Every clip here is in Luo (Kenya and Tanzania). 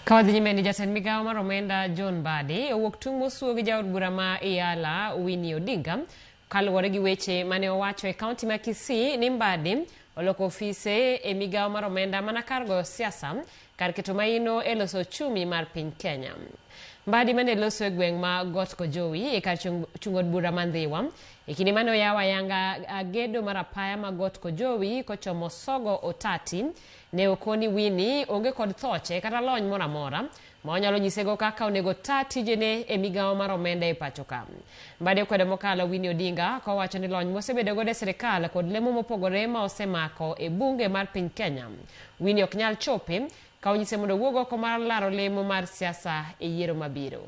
Kawadhi nyimeni jatend migao mar omenda Mbadi owuok tung' mosuo gi jaod bura ma Iyala Winnie Odinga kaluwore gi weche mane owacho e kaunti ma Kisii ni Mbadi oloko ofise e migao mar omenda mana kar goyo siasa kar keto maino e loso chumi mar piny Kenya. Mbadi mane loso e gweng' ma Got Kojowi e kar chung'od bura Mandhiwa e kinde mane oyawo ayanga gedo mar apaya ma Got Kojowi kochomo Sogo Otati ne okoni Winnie onge kod thoche kata lony moro amora ma onyalo nyisego kaka onego taa tijene e migao mar omenda e pacho ka. Mbadi okwedo mokalo Winnie Odinga kowacho ni lony mosebedo godo e sirikal kod lemo mopogore ma osemako e bunge mar piny Kenya. Winnie ok nyal chope ka onyise mondo wuog oko mar laro lemo mar siasa e yiero mabiro.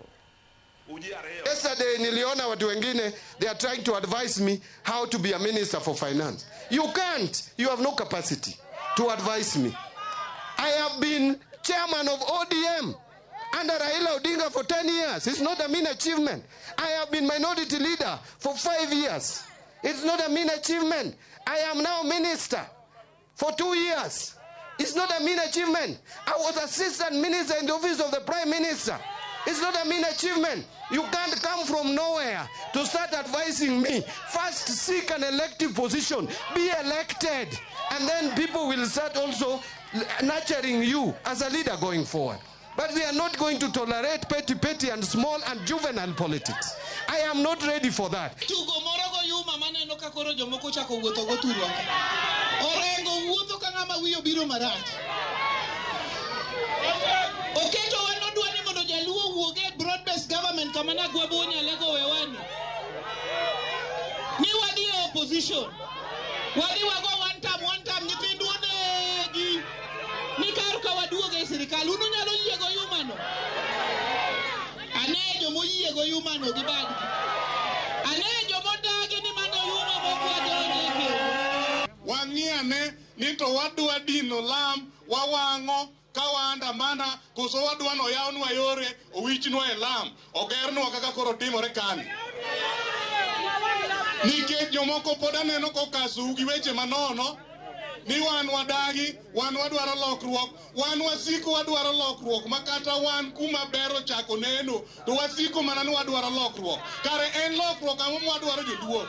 Yesterday niliona watu wengine they are trying to advise me how to be a minister for finance. You can't. You have no capacity to advise me. I have been chairman of ODM under Raila Odinga for 10 years. It's not a mean achievement. I have been minority leader for 5 years. It's not a mean achievement. I am now minister for 2 years. It's not a mean achievement. I was assistant minister in the office of the prime minister. It's not a mean achievement. You can't come from nowhere to start advising me. First, seek an elective position. Be elected. And then people will start also nurturing you as a leader going forward. But we are not going to tolerate petty and small and juvenile politics. I am not ready for that. Broad-based government kamana gwabonya lego wewani. Ni wadi opposition. Wadi wago one time nyipinduone gi. Ni karuka waduoge serikali unu nyalo yiego yumano. Anejo mo yiego yumano gi Mbadi. Anejo mo dage ni mano yuma mokwa joneke. Wangiane ni to wadwa dino lam wawango kawanda mana koso wadwa no yawnwa yore owichnwa e lam ogernwa kaka koro timore kani nikech jomoko pod aneno kokasu gi weche manono ni wan wadagi wan wadwaro lokruok wan wasiko wadwaro lokruok makata wan kuma bero chako neno to wasiko mana ni wadwaro lokruok kare en lokruok ang'o mwadwaro joduo.